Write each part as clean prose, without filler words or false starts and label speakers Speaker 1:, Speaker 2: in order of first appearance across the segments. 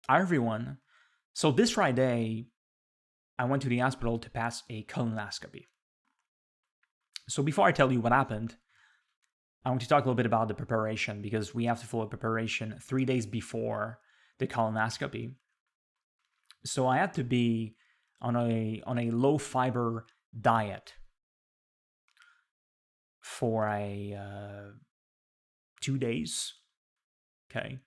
Speaker 1: Hi everyone. So this Friday, I went to the hospital to pass a colonoscopy. So before I tell you what happened, I want to talk a little bit about the preparation because we have to follow preparation 3 days before the colonoscopy. So I had to be on a low fiber diet for a 2 days. Okay,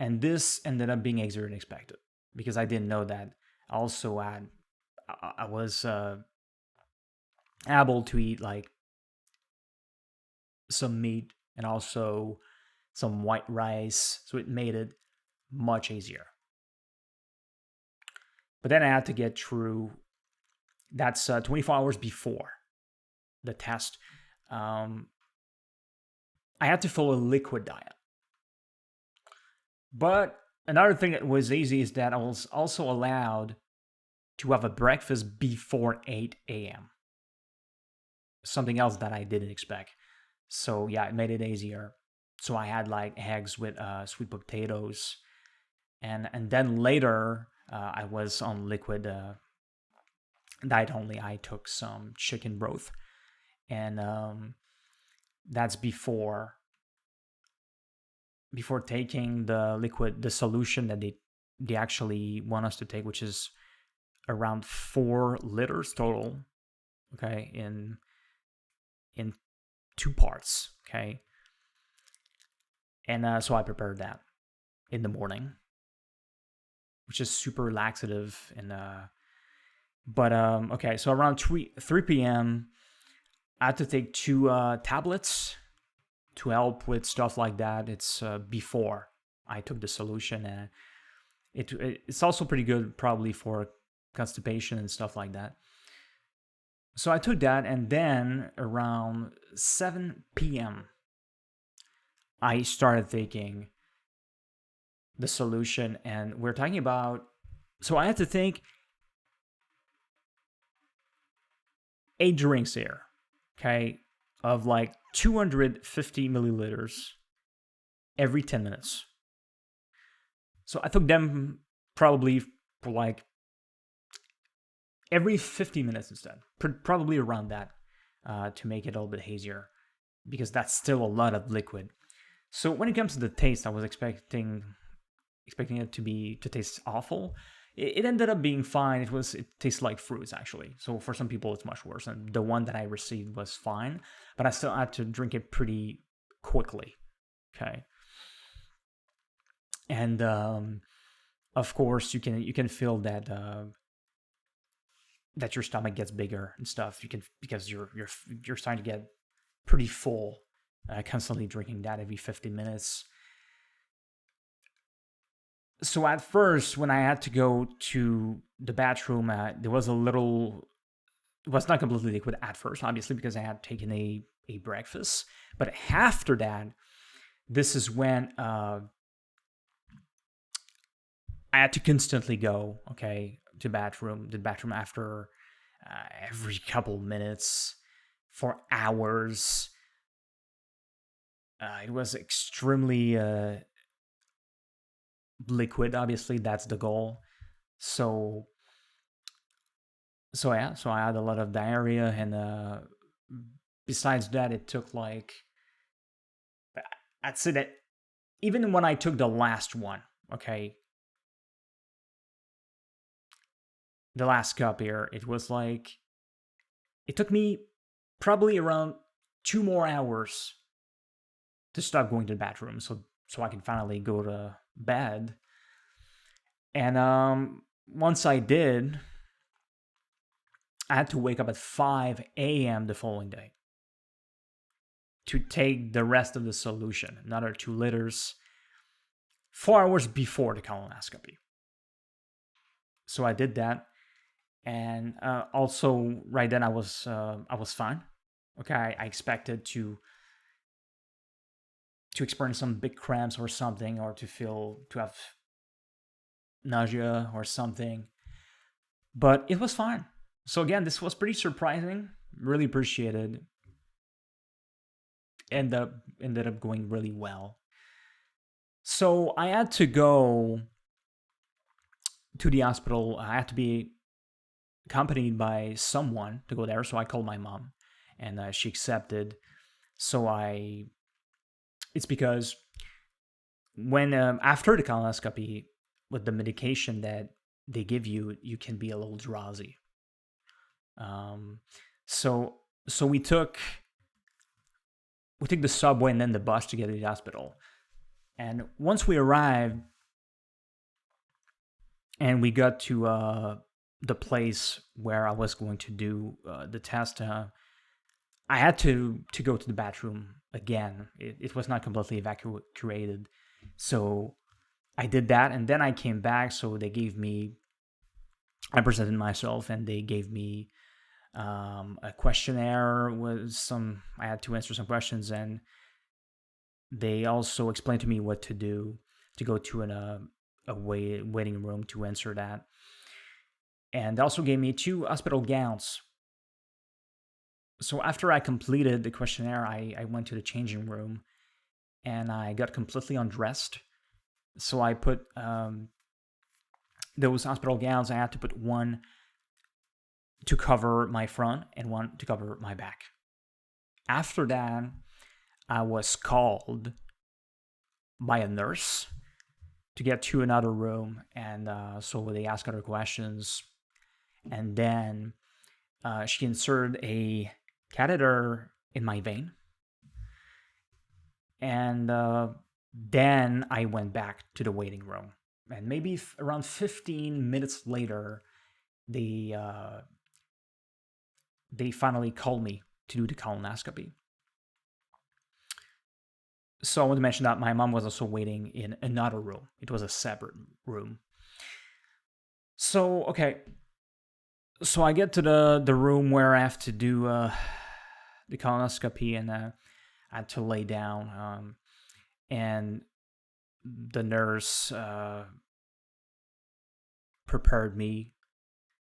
Speaker 1: and this ended up being easier than expected because I didn't know that. I was able to eat like some meat and also some white rice, so it made it much easier. But then I had to get through. That's 24 hours before the test. Um, I had to follow a liquid diet. But another thing that was easy is that I was also allowed to have a breakfast before 8 a.m. Something else that I didn't expect. So yeah, it made it easier. So I had like eggs with sweet potatoes, and then later I was on liquid diet only. I took some chicken broth, and that's before taking the solution that they actually want us to take, which is around 4 liters total. Okay, in 2 parts. Okay, and so I prepared that in the morning, which is super laxative and but okay, so around 3 p.m. I had to take 2 tablets to help with stuff like that. It's before I took the solution, and it's also pretty good probably for constipation and stuff like that. So I took that, and then around 7 p.m. I started taking the solution, and we're talking about. So I had to take 8 drinks here, okay, of like 250 milliliters every 10 minutes. So I took them probably for like every 50 minutes instead, probably around that, to make it a little bit hazier, because that's still a lot of liquid. So when it comes to the taste, I was expecting it to taste awful. It ended up being fine. It tastes like fruits actually. So for some people it's much worse. And the one that I received was fine, but I still had to drink it pretty quickly. Okay. And of course you can feel that that your stomach gets bigger and stuff. You can, because you're starting to get pretty full, constantly drinking that every 50 minutes. So at first, when I had to go to the bathroom, there was a little. It was not completely liquid at first, obviously, because I had taken a breakfast. But after that, this is when I had to constantly go, okay, to the bathroom after every couple minutes for hours. It was extremely liquid. Obviously, that's the goal. So yeah, so I had a lot of diarrhea, and besides that, it took like, I'd say that even when I took the last one, okay, the last cup here, it was like, it took me probably around 2 more hours to stop going to the bathroom, so I can finally go to bed. And once I did, I had to wake up at 5 a.m. the following day to take the rest of the solution, another 2 liters, 4 hours before the colonoscopy. So I did that, and also right then I was fine. Okay, I expected to experience some big cramps or something, or to have nausea or something, but it was fine. So again, this was pretty surprising. Really appreciated. Ended up going really well. So I had to go to the hospital. I had to be accompanied by someone to go there. So I called my mom, and she accepted. So it's because when after the colonoscopy, with the medication that they give you, you can be a little drowsy. Um, so so we took the subway and then the bus to get to the hospital. And once we arrived and we got to the place where I was going to do the test, I had to go to the bathroom again. It was not completely evacuated, so I did that, and then I came back. So they gave me, I presented myself, and they gave me a questionnaire with some. I had to answer some questions, and they also explained to me what to do to go to a waiting room to answer that. And they also gave me 2 hospital gowns. So after I completed the questionnaire, I went to the changing room and I got completely undressed. So I put those hospital gowns, I had to put one to cover my front and one to cover my back. After that, I was called by a nurse to get to another room, and so they asked other questions, and then she inserted a catheter in my vein, and then I went back to the waiting room, and maybe around 15 minutes later, they finally called me to do the colonoscopy. So I want to mention that my mom was also waiting in another room. It was a separate room. So okay, so I get to the room where I have to do the colonoscopy, and I had to lay down, and the nurse prepared me,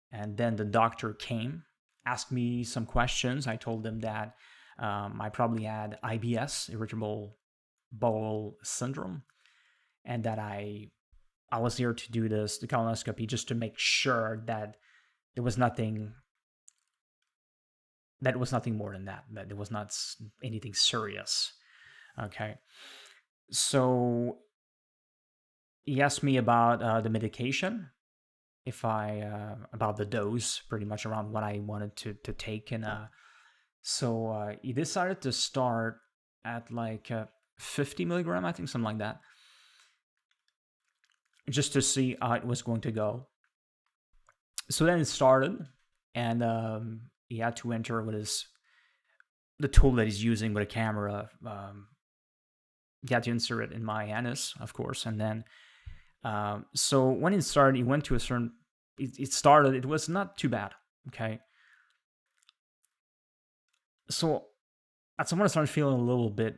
Speaker 1: and then the doctor came, asked me some questions. I told them that I probably had IBS, irritable bowel syndrome, and that I was here to do the colonoscopy just to make sure that there was nothing more than that there was not anything serious. Okay, so he asked me about the medication, if I about the dose, pretty much around what I wanted to take, and so he decided to start at like 50 milligram, I think, something like that, just to see how it was going to go. So then it started, and he had to enter with the tool that he's using with a camera. He had to insert it in my anus, of course, and then so when it started, he went to a certain. It started. It was not too bad. Okay. So at some point, I started feeling a little bit.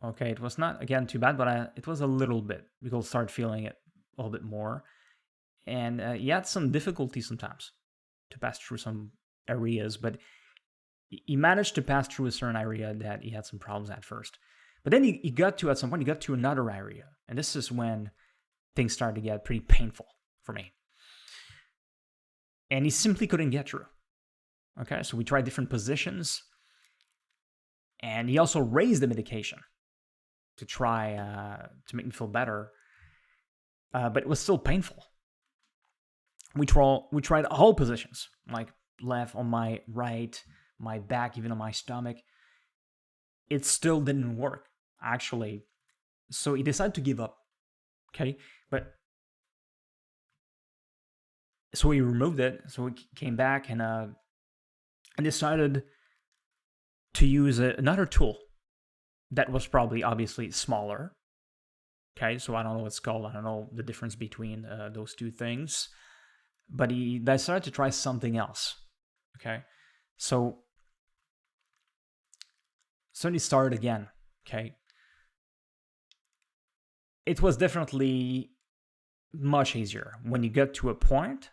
Speaker 1: Okay, it was not again too bad, but it was a little bit. We could start feeling it a little bit more, and he had some difficulty sometimes to pass through some areas, but he managed to pass through a certain area that he had some problems at first. But then he got to, at some point, he got to another area, and this is when things started to get pretty painful for me. And he simply couldn't get through. Okay, so we tried different positions, and he also raised the medication to try to make me feel better, but it was still painful. We tried all positions, like left, on my right, my back, even on my stomach. It still didn't work, actually. So he decided to give up. Okay, but so he removed it. So we came back and decided to use another tool that was probably obviously smaller. Okay, so I don't know what it's called. I don't know the difference between those two things. But he decided to try something else. Okay, so he started again. Okay, it was definitely much easier when you get to a point,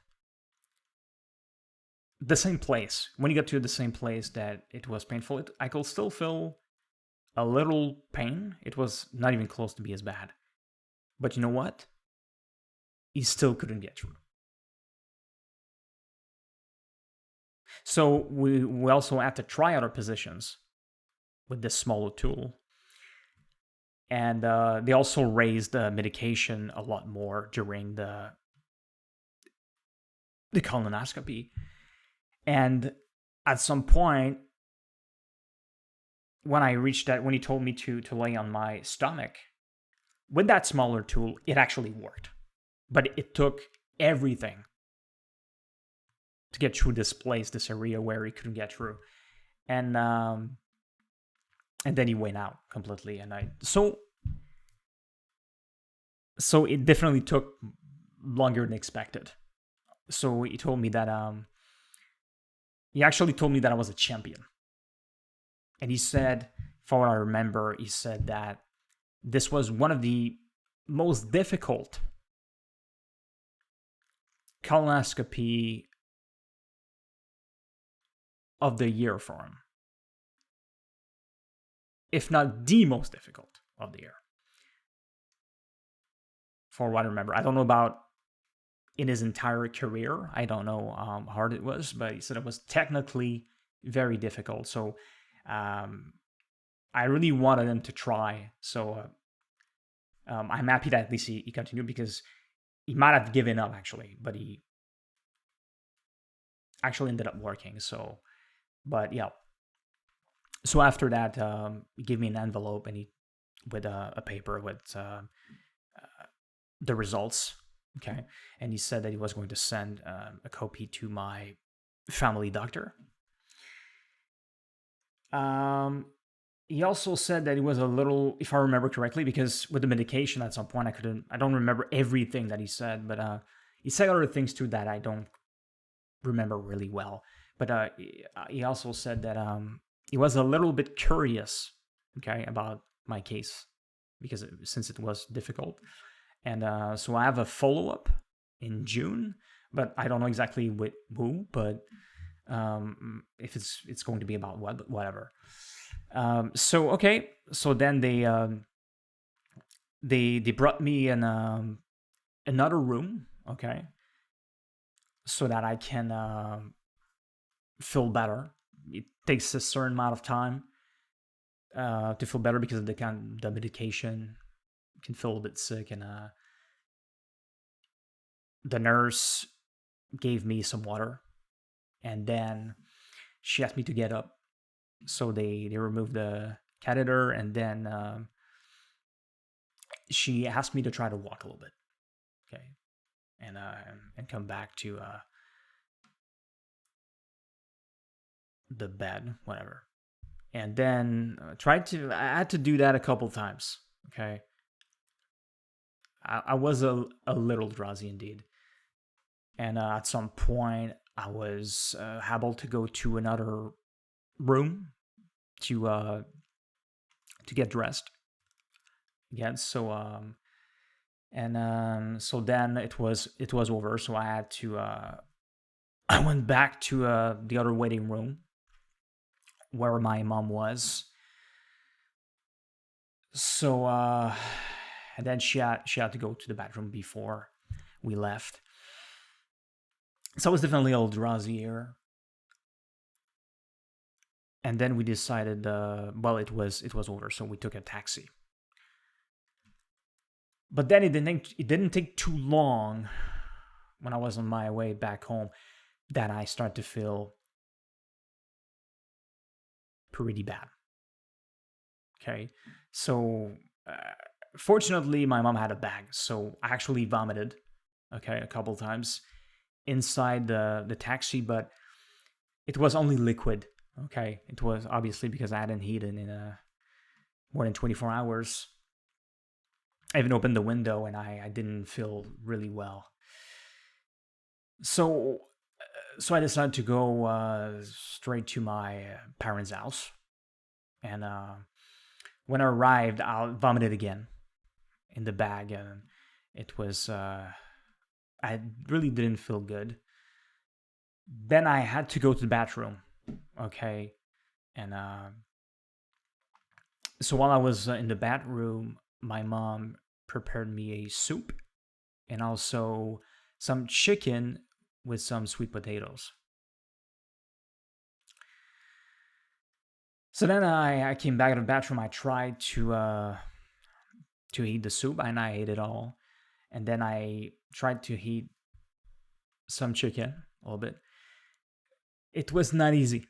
Speaker 1: the same place. When you get to the same place that it was painful, I could still feel a little pain. It was not even close to be as bad. But you know what? He still couldn't get through. So we also had to try other positions with this smaller tool. And they also raised the medication a lot more during the colonoscopy. And at some point, when he told me to lay on my stomach, with that smaller tool, it actually worked. But it took everything to get through this place, this area where he couldn't get through. And then he went out completely. And so it definitely took longer than expected. So he told me that he actually told me that I was a champion. And he said, for what I remember, he said that this was one of the most difficult colonoscopy of the year for him. If not the most difficult of the year. For what I remember. I don't know about in his entire career. I don't know how hard it was, but he said it was technically very difficult. So I really wanted him to try. So I'm happy that at least he continued, because he might have given up actually, but he actually ended up working. So, but yeah. So after that, he gave me an envelope and with a paper with the results. Okay. And he said that he was going to send a copy to my family doctor. He also said that he was a little, if I remember correctly, because with the medication at some point I don't remember everything that he said, but he said other things too that I don't remember really well. But he also said that he was a little bit curious, okay, about my case, because since it was difficult. And so I have a follow-up in June, but I don't know exactly with who, but if it's going to be about what, whatever. So okay, so then they brought me in another room, okay, so that I can feel better. It takes a certain amount of time to feel better because of the medication. Can feel a bit sick, and the nurse gave me some water, and then she asked me to get up. So they removed the catheter, and then she asked me to try to walk a little bit, okay, and come back to the bed, whatever. And then I had to do that a couple times, okay. I was a little drowsy indeed. And at some point, I was able to go to another room to get dressed again. So so then it was over. So I had to I went back to the other waiting room where my mom was. So and then she had to go to the bathroom before we left. So I was definitely a little drowsy here. And then we decided, well, it was over, so we took a taxi. But then it didn't take too long when I was on my way back home that I started to feel pretty bad. Okay, so fortunately, my mom had a bag, so I actually vomited, okay, a couple times inside the taxi, but it was only liquid. Okay, it was obviously because I hadn't eaten in more than 24 hours. I even opened the window and I didn't feel really well. So I decided to go straight to my parents' house. And when I arrived, I vomited again in the bag. And it was, I really didn't feel good. Then I had to go to the bathroom. Okay. And so while I was in the bathroom, my mom prepared me a soup and also some chicken with some sweet potatoes. So then I came back to the bathroom. I tried to heat the soup, and I ate it all. And then I tried to heat some chicken a little bit. It was not easy.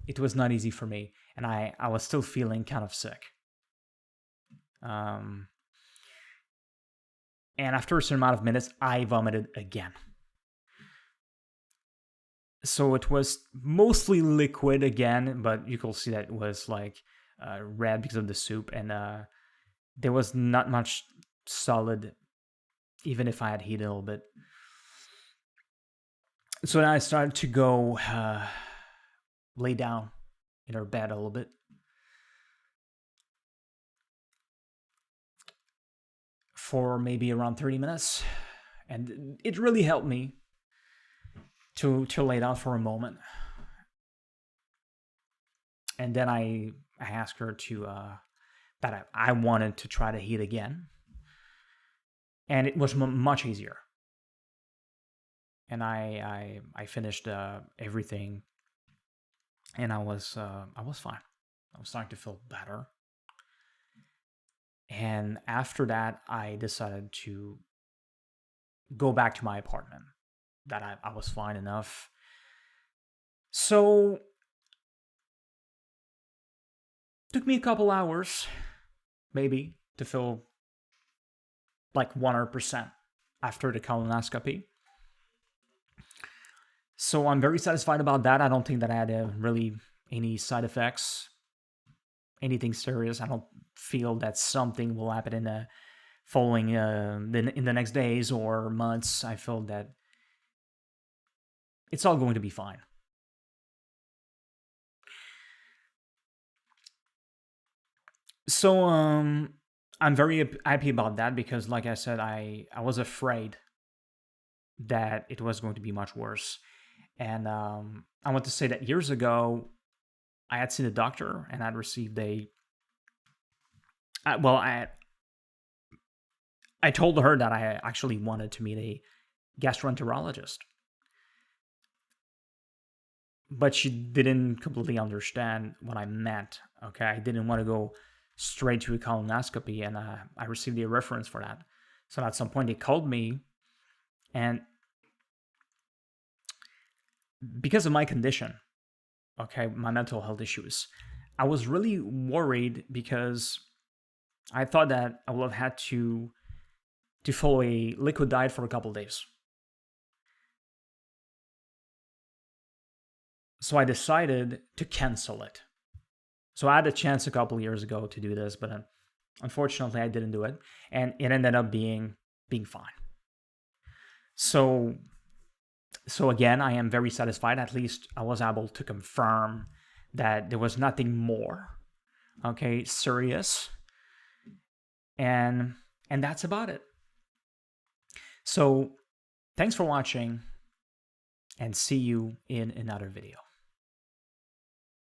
Speaker 1: It was not easy for me, and I was still feeling kind of sick. And after a certain amount of minutes, I vomited again. So it was mostly liquid again, but you could see that it was like red because of the soup, and there was not much solid, even if I had heated a little bit. So then I started to go lay down in her bed a little bit. For maybe around 30 minutes. And it really helped me to lay down for a moment. And then I asked her to that I wanted to try to heat again. And it was much easier. And I finished everything, and I was fine. I was starting to feel better. And after that, I decided to go back to my apartment. That I was fine enough. So it took me a couple hours, maybe, to feel like 100% after the colonoscopy. So I'm very satisfied about that. I don't think that I had really any side effects, anything serious. I don't feel that something will happen in the following in the next days or months. I feel that it's all going to be fine. So I'm very happy about that because, like I said, I was afraid that it was going to be much worse. And I want to say that years ago, I had seen a doctor and I'd received I told her that I actually wanted to meet a gastroenterologist. But she didn't completely understand what I meant, okay? I didn't want to go straight to a colonoscopy, and I received a reference for that. So at some point, they called me, and because of my condition, okay, my mental health issues, I was really worried because I thought that I would have had to follow a liquid diet for a couple of days. So I decided to cancel it. So I had a chance a couple of years ago to do this, but unfortunately I didn't do it, and it ended up being fine. So again, I am very satisfied. At least I was able to confirm that there was nothing more, okay, serious, and that's about it. So thanks for watching, and see you in another video.